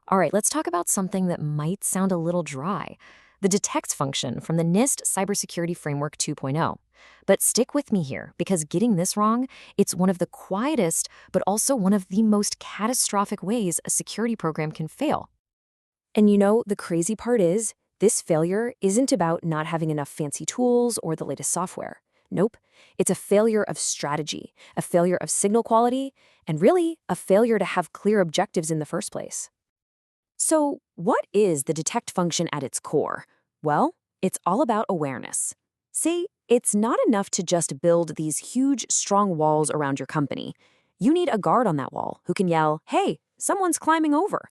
All right, let's talk about something that might sound a little dry, the detect function from the NIST Cybersecurity Framework 2.0. But stick with me here, because getting this wrong, it's one of the quietest, but also one of the most catastrophic ways a security program can fail. And the crazy part is, this failure isn't about not having enough fancy tools or the latest software. Nope. It's a failure of strategy, a failure of signal quality, and really a failure to have clear objectives in the first place. So, what is the detect function at its core? Well, it's all about awareness. See, it's not enough to just build these huge, strong walls around your company. You need a guard on that wall who can yell, "Hey, someone's climbing over."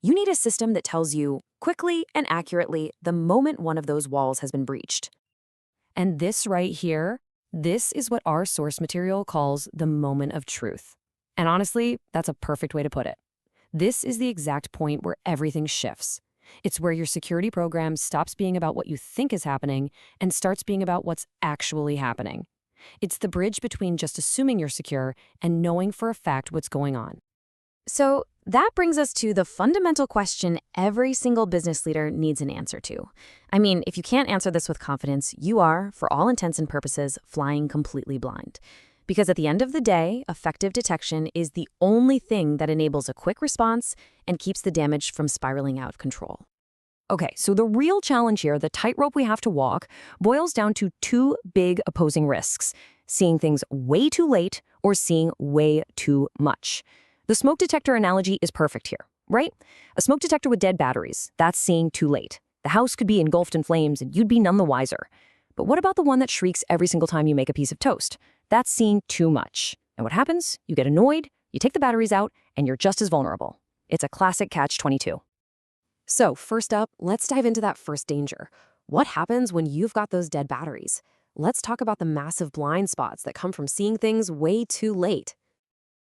You need a system that tells you, quickly and accurately, the moment one of those walls has been breached. And this right here, this is what our source material calls the moment of truth. And honestly, that's a perfect way to put it. This is the exact point where everything shifts. It's where your security program stops being about what you think is happening and starts being about what's actually happening. It's the bridge between just assuming you're secure and knowing for a fact what's going on. So that brings us to the fundamental question every single business leader needs an answer to. I mean, if you can't answer this with confidence, you are, for all intents and purposes, flying completely blind. Because at the end of the day, effective detection is the only thing that enables a quick response and keeps the damage from spiraling out of control. Okay, so the real challenge here, the tightrope we have to walk, boils down to two big opposing risks: seeing things way too late or seeing way too much. The smoke detector analogy is perfect here, right? A smoke detector with dead batteries, that's seeing too late. The house could be engulfed in flames and you'd be none the wiser. But what about the one that shrieks every single time you make a piece of toast? That's seeing too much. And what happens? You get annoyed, you take the batteries out, and you're just as vulnerable. It's a classic catch-22. So first up, let's dive into that first danger. What happens when you've got those dead batteries? Let's talk about the massive blind spots that come from seeing things way too late.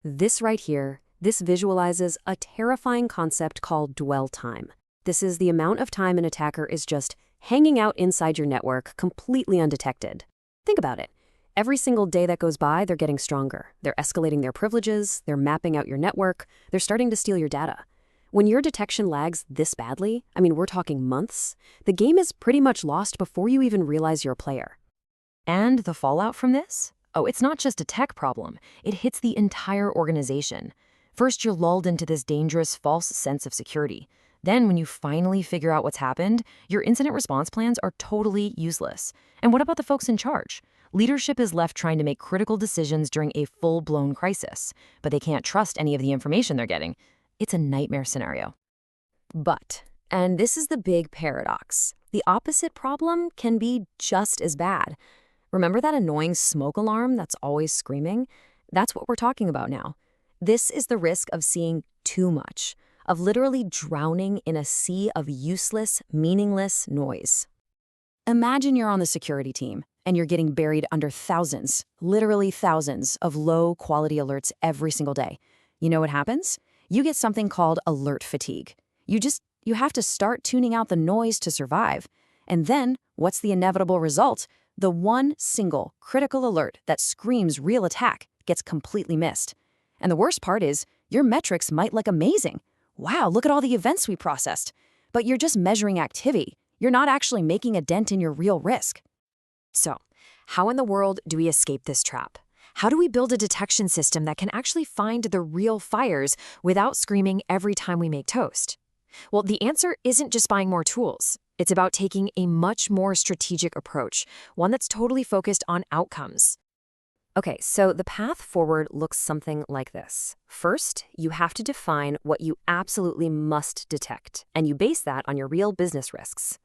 This right here, this visualizes a terrifying concept called dwell time. This is the amount of time an attacker is just hanging out inside your network completely undetected. Think about it. Every single day that goes by, they're getting stronger. They're escalating their privileges, they're mapping out your network, they're starting to steal your data. When your detection lags this badly, I mean, we're talking months, the game is pretty much lost before you even realize you're a player. And the fallout from this? Oh, it's not just a tech problem. It hits the entire organization. First, you're lulled into this dangerous, false sense of security. Then, when you finally figure out what's happened, your incident response plans are totally useless. And what about the folks in charge? Leadership is left trying to make critical decisions during a full-blown crisis, but they can't trust any of the information they're getting. It's a nightmare scenario. But, and this is the big paradox, the opposite problem can be just as bad. Remember that annoying smoke alarm that's always screaming? That's what we're talking about now. This is the risk of seeing too much, of literally drowning in a sea of useless, meaningless noise. Imagine you're on the security team, and you're getting buried under thousands, literally thousands, of low-quality alerts every single day. You know what happens? You get something called alert fatigue. You have to start tuning out the noise to survive. And then, what's the inevitable result? The one single critical alert that screams real attack gets completely missed. And the worst part is, your metrics might look amazing. Wow, look at all the events we processed. But you're just measuring activity. You're not actually making a dent in your real risk. So, how in the world do we escape this trap? How do we build a detection system that can actually find the real fires without screaming every time we make toast? Well, the answer isn't just buying more tools. It's about taking a much more strategic approach, one that's totally focused on outcomes. Okay, so the path forward looks something like this. First, you have to define what you absolutely must detect, and you base that on your real business risks.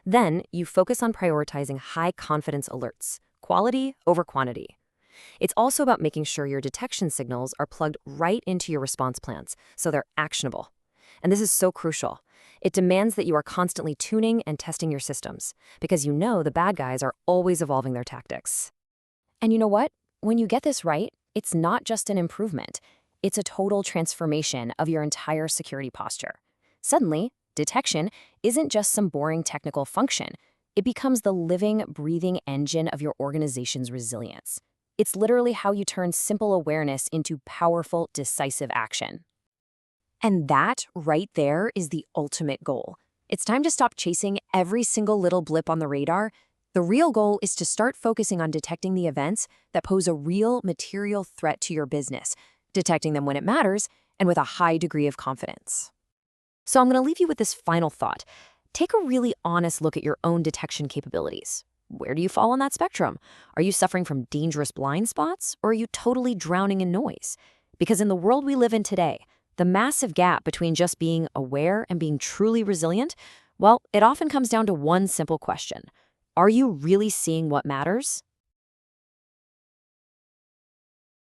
Then, you focus on prioritizing high-confidence alerts, quality over quantity. It's also about making sure your detection signals are plugged right into your response plans, so they're actionable. And this is so crucial. It demands that you are constantly tuning and testing your systems, because you know the bad guys are always evolving their tactics. And you know what? When you get this right, it's not just an improvement. It's a total transformation of your entire security posture. Suddenly, detection isn't just some boring technical function. It becomes the living, breathing engine of your organization's resilience. It's literally how you turn simple awareness into powerful, decisive action. And that right there is the ultimate goal. It's time to stop chasing every single little blip on the radar. The real goal is to start focusing on detecting the events that pose a real material threat to your business, detecting them when it matters, and with a high degree of confidence. So I'm going to leave you with this final thought. Take a really honest look at your own detection capabilities. Where do you fall on that spectrum? Are you suffering from dangerous blind spots, or are you totally drowning in noise? Because in the world we live in today, the massive gap between just being aware and being truly resilient, well, it often comes down to one simple question. Are you really seeing what matters?